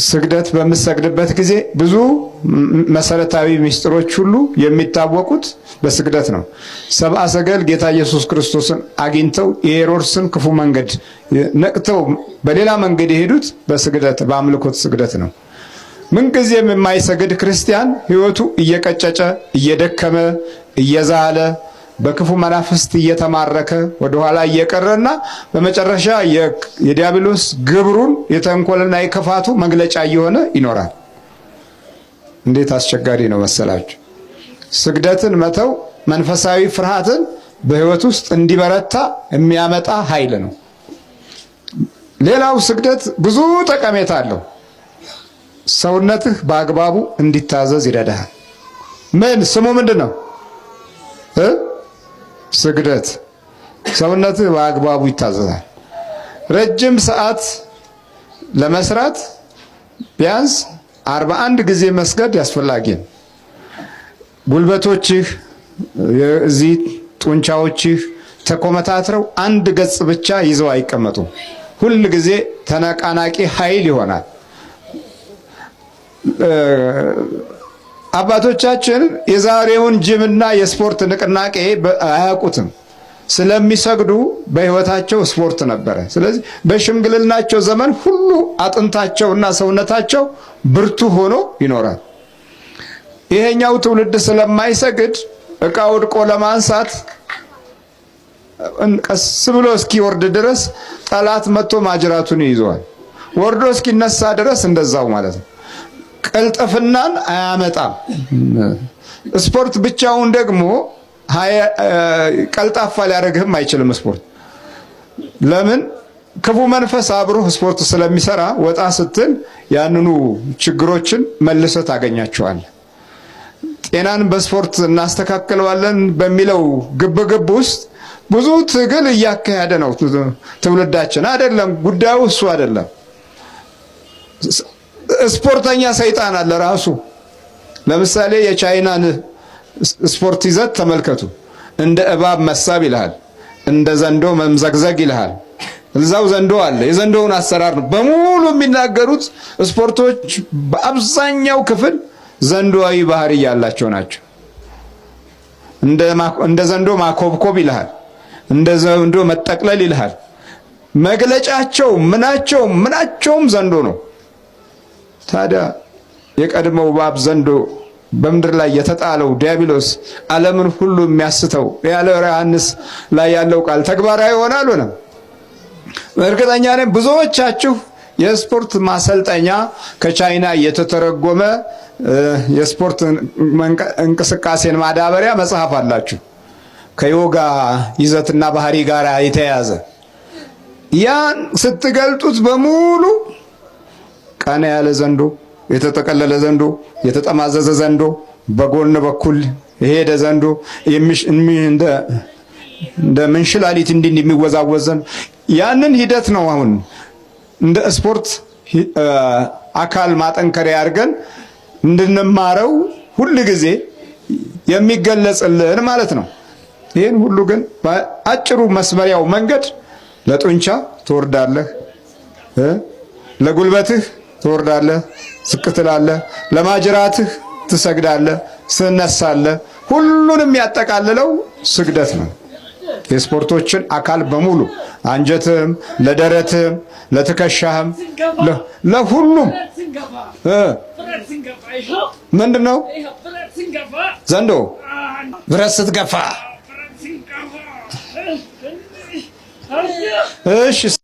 ስግደት በምሰግድበት ጊዜ ብዙ መሰረታዊ ምስጢሮች ሁሉ የሚታወቁት በስግደት ነው። ሰብአ ሰገል ጌታ ኢየሱስ ክርስቶስን አግኝተው የሄሮድስን ክፉ መንገድ ነቅተው በሌላ መንገድ የሄዱት በስግደት በአምልኮት ስግደት ነው። ምንጊዜም የማይሰግድ ክርስቲያን ሕይወቱ እየቀጨጨ እየደከመ እየዛለ በክፉ መናፍስት እየተማረከ ወደ ኋላ እየቀረና በመጨረሻ የዲያብሎስ ግብሩን የተንኮልና የክፋቱ መግለጫ እየሆነ ይኖራል። እንዴት አስቸጋሪ ነው መሰላችሁ! ስግደትን መተው መንፈሳዊ ፍርሃትን በሕይወት ውስጥ እንዲበረታ የሚያመጣ ኃይል ነው። ሌላው ስግደት ብዙ ጠቀሜታ አለው። ሰውነትህ በአግባቡ እንዲታዘዝ ይረዳሃል። ምን ስሙ ምንድነው? ስግደት። ሰውነትህ በአግባቡ ይታዘዛል። ረጅም ሰዓት ለመስራት ቢያንስ 41 ጊዜ መስገድ ያስፈልጋል። ጉልበቶችህ እዚህ ጡንቻዎችህ ተኮመታትረው አንድ ገጽ ብቻ ይዘው አይቀመጡም። ሁል ጊዜ ተነቃናቂ ኃይል ይሆናል። አባቶቻችን የዛሬውን ጅምና የስፖርት ንቅናቄ አያውቁትም። ስለሚሰግዱ በሕይወታቸው ስፖርት ነበረ። ስለዚህ በሽምግልናቸው ዘመን ሁሉ አጥንታቸውና ሰውነታቸው ብርቱ ሆኖ ይኖራል። ይሄኛው ትውልድ ስለማይሰግድ ዕቃ ወድቆ ለማንሳት ቀስ ብሎ እስኪወርድ ድረስ ጠላት መጥቶ ማጅራቱን ይይዘዋል። ወርዶ እስኪነሳ ድረስ እንደዛው ማለት ነው። ቀልጥፍናን አያመጣም። ስፖርት ብቻውን ደግሞ ቀልጣፋ ሊያደርግህም አይችልም። ስፖርት ለምን? ክፉ መንፈስ አብሮ ስፖርት ስለሚሰራ ወጣ ስትል ያንኑ ችግሮችን መልሰህ ታገኛቸዋለህ። ጤናን በስፖርት እናስተካክለዋለን በሚለው ግብግብ ውስጥ ብዙ ትግል እያካሄደ ነው ትውልዳችን። አይደለም ጉዳዩ እሱ አይደለም። ስፖርተኛ ሰይጣን አለ ራሱ። ለምሳሌ የቻይናን ስፖርት ይዘት ተመልከቱ። እንደ እባብ መሳብ ይልሃል፣ እንደ ዘንዶ መምዘግዘግ ይልሃል። እዛው ዘንዶ አለ። የዘንዶውን አሰራር ነው በሙሉ የሚናገሩት። ስፖርቶች በአብዛኛው ክፍል ዘንዶዊ ባህሪ ያላቸው ናቸው። እንደ ዘንዶ ማኮብኮብ ይልሃል፣ እንደ ዘንዶ መጠቅለል ይልሃል። መግለጫቸው ምናቸውም ዘንዶ ነው። ታዲያ የቀድሞው እባብ ዘንዶ በምድር ላይ የተጣለው ዲያብሎስ ዓለምን ሁሉ የሚያስተው ያለ ዮሐንስ ላይ ያለው ቃል ተግባራዊ ይሆናል ሆነ። እርግጠኛ ነኝ ብዙዎቻችሁ የስፖርት ማሰልጠኛ ከቻይና የተተረጎመ የስፖርት እንቅስቃሴን ማዳበሪያ መጽሐፍ አላችሁ፣ ከዮጋ ይዘትና ባህሪ ጋር የተያያዘ። ያን ስትገልጡት በሙሉ ቀና ያለ ዘንዶ፣ የተጠቀለለ ዘንዶ፣ የተጠማዘዘ ዘንዶ፣ በጎን በኩል የሄደ ዘንዶ፣ እንደ ምንሽላሊት እንዲህ የሚወዛወዝ ዘንዶ። ያንን ሂደት ነው አሁን እንደ ስፖርት አካል ማጠንከሪያ አድርገን እንድንማረው ሁል ጊዜ የሚገለጽልን ማለት ነው። ይህን ሁሉ ግን በአጭሩ መስመሪያው መንገድ ለጡንቻ ትወርዳለህ፣ ለጉልበትህ ትወርዳለህ፣ ዝቅ ትላለህ፣ ለማጅራትህ ትሰግዳለህ፣ ትነሳለህ። ሁሉንም ያጠቃልለው ስግደት ነው። የስፖርቶችን አካል በሙሉ አንጀትህም፣ ለደረትህም፣ ለትከሻህም፣ ለሁሉም ምንድነው ዘንዶ ብረት ስትገፋ እሺ